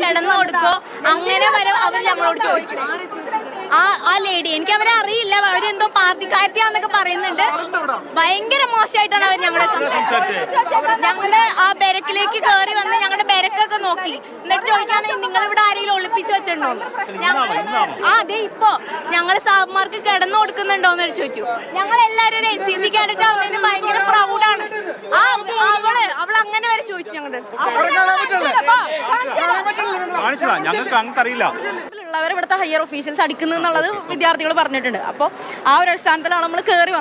കിടന്നു കൊടുക്കോ അങ്ങനെ വരെ അവർ ഞങ്ങളോട് ചോദിച്ചു. ആ ലേഡി എനിക്ക് അവരെ അറിയില്ല, അവരെന്തോ പാർട്ടിക്കാരത്തിയാന്നൊക്കെ പറയുന്നുണ്ട്. ഭയങ്കര മോശമായിട്ടാണ് അവർ ഞങ്ങളെ ഞങ്ങളുടെ ആ ബെരക്കിലേക്ക് കയറി വന്ന് ഞങ്ങളുടെ ബെരക്കൊക്കെ നോക്കി. എന്നിട്ട് ചോദിക്കുകയാണെങ്കിൽ നിങ്ങൾ ഇവിടെ ആരെങ്കിലും ഒളിപ്പിച്ച് വെച്ചിട്ടുണ്ടോ? അതെ, ഇപ്പൊ ഞങ്ങൾ സാബുമാർക്ക് കിടന്നു കൊടുക്കുന്നുണ്ടോന്ന് ചോദിച്ചു. ഞങ്ങൾ എല്ലാരും ഒരു NCC കാഡറ്റ് ആവുന്നതിന് ഭയങ്കര പ്രൗഡാണ്. അവൾ അങ്ങനെ വരെ ചോദിച്ചു ഞങ്ങളുടെ ഞങ്ങൾക്ക് ഇവിടുത്തെ ഹയർ ഒഫീഷ്യൽസ് അടിക്കുന്നു എന്നുള്ളത് വിദ്യാർത്ഥികൾ പറഞ്ഞിട്ടുണ്ട്. അപ്പോൾ ആ ഒരു അടിസ്ഥാനത്തിലാണ് നമ്മൾ കയറി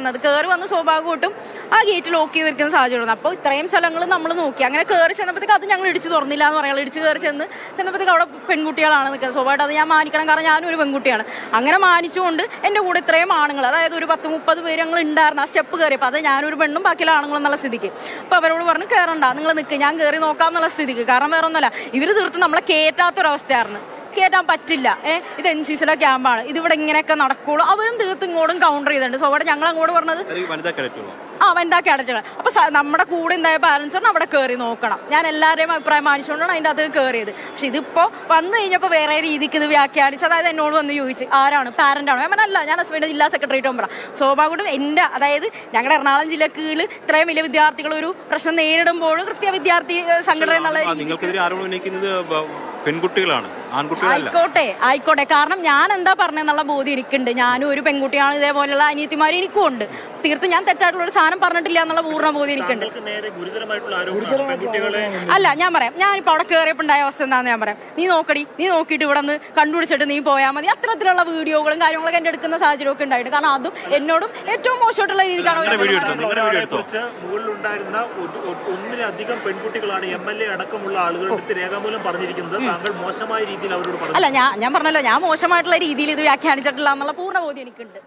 വന്ന് സ്വാഭാവികമായിട്ടും ആ ഗേറ്റ് ലോക്ക് ചെയ്തിരിക്കുന്ന സാഹചര്യം. അപ്പോൾ ഇത്രയും സ്ഥലങ്ങൾ നമ്മൾ നോക്കി. അങ്ങനെ കയറി ചെന്നപ്പോഴത്തേക്ക് അത് ഞങ്ങൾ ഇടിച്ച് തുറന്നില്ല എന്ന് പറയാം. ഇടിച്ച് കയറി ചെന്നപ്പോഴത്തേക്ക് അവിടെ പെൺകുട്ടികളാണ് നിൽക്കുന്നത്. സ്വാഭാവികമായിട്ട് അത് ഞാൻ മാനിക്കണം, കാരണം ഞാനും ഒരു പെൺകുട്ടിയാണ്. അങ്ങനെ മാനിച്ചുകൊണ്ട് എൻ്റെ കൂടെ ഇത്രയും ആണുങ്ങൾ, അതായത് ഒരു 10-30 പേര് ഞങ്ങൾ ഉണ്ടായിരുന്നു ആ സ്റ്റെപ്പ് കയറിയപ്പോൾ. അത് ഞാനൊരു പെണ്ണും ബാക്കിയുള്ള ആണുങ്ങളും എന്നുള്ള സ്ഥിതിക്ക് അപ്പോൾ അവരോട് പറഞ്ഞു കയറണ്ട, നിങ്ങൾ നിൽക്കുക, ഞാൻ കയറി നോക്കാം എന്നുള്ള സ്ഥിതിക്ക്. കാരണം വേറെ ഒന്നുമല്ല, ഇവർ തീർത്തും നമ്മളെ കയറ്റാത്തൊരവസ്ഥയായിരുന്നു. കയറ്റാൻ പറ്റില്ല, ഇത് NCCയുടെ ക്യാമ്പാണ്, ഇതിവിടെ ഇങ്ങനെയൊക്കെ നടക്കുള്ളൂ. അവരും തീർത്തും ഇങ്ങോട്ടും കൗണ്ടർ ചെയ്തിട്ടുണ്ട്. സോ അവിടെ ഞങ്ങൾ അങ്ങോട്ട് പറഞ്ഞത് വനിതാ കേഡറ്റുകൾ. അപ്പൊ നമ്മുടെ കൂടെ ഉണ്ടായ പാരന്റ്സ് പറഞ്ഞാൽ അവിടെ കയറി നോക്കണം. ഞാൻ എല്ലാവരെയും അഭിപ്രായം മാനിച്ചുകൊണ്ടാണ് അതിൻ്റെ അത് കയറിയത്. പക്ഷെ ഇതിപ്പോ വന്നു കഴിഞ്ഞപ്പോൾ വേറെ രീതിക്ക് ഇത് വ്യാഖ്യാനിച്ച്, അതായത് എന്നോട് വന്ന് ചോദിച്ചു ആരാണ്, പാരന്റ് ആണോ? ഞാൻ അല്ല, ഞാൻ ഹസ്ബൻഡ് ജില്ലാ സെക്രട്ടറിയേറ്റ് മെമ്പറാ. സ്വാഭാവികമായിട്ടും എൻ്റെ, അതായത് ഞങ്ങളുടെ എറണാകുളം ജില്ലക്ക് കീഴിൽ ഇത്രയും വലിയ വിദ്യാർത്ഥികൾ ഒരു പ്രശ്നം നേരിടുമ്പോൾ കൃത്യ വിദ്യാർത്ഥി സംഘടന എന്നുള്ള പെൺകുട്ടികളാണ്, ആയിക്കോട്ടെ. കാരണം ഞാൻ എന്താ പറഞ്ഞെന്നുള്ള ബോധ്യം എനിക്കുണ്ട്. ഞാനും ഒരു പെൺകുട്ടിയാണ്, ഇതേപോലെയുള്ള അനിയത്തിമാർ എനിക്കും ഉണ്ട്. തീർത്തും ഞാൻ തെറ്റായിട്ടുള്ള ഒരു സാധനം പറഞ്ഞിട്ടില്ല എന്നുള്ള പൂർണ്ണ ബോധ്യം എനിക്കുണ്ട്. അല്ല, ഞാൻ പറയാം, ഞാനിപ്പോൾ അവിടെ കയറിയപ്പോൾ ഉണ്ടായ അവസ്ഥ എന്താണെന്ന് ഞാൻ പറയാം. നീ നോക്കിയിട്ട് ഇവിടെ നിന്ന് കണ്ടുപിടിച്ചിട്ട് നീ പോയാൽ മതി. അത്തരത്തിലുള്ള വീഡിയോകളും കാര്യങ്ങളൊക്കെ എൻ്റെ എടുക്കുന്ന സാഹചര്യമൊക്കെ ഉണ്ടായിട്ട്. കാരണം അതും എന്നോടും ഏറ്റവും മോശമായിട്ടുള്ള രീതിക്കാണ്. മുകളിലുണ്ടായിരുന്ന ഒന്നിലധികം പെൺകുട്ടികളാണ് MLA അടക്കമുള്ള ആളുകളുടെ രേഖാമൂലം പറഞ്ഞിരിക്കുന്നത്. താങ്കൾ മോശമായ രീതിയിൽ അവരോട് പറഞ്ഞു. അല്ല, ഞാൻ പറഞ്ഞല്ലോ, ഞാൻ മോശമായിട്ടുള്ള രീതിയിൽ ഇത് വ്യാഖ്യാനിച്ചിട്ടില്ല എന്നുള്ള പൂർണ്ണ ബോധ്യം എനിക്കുണ്ട്.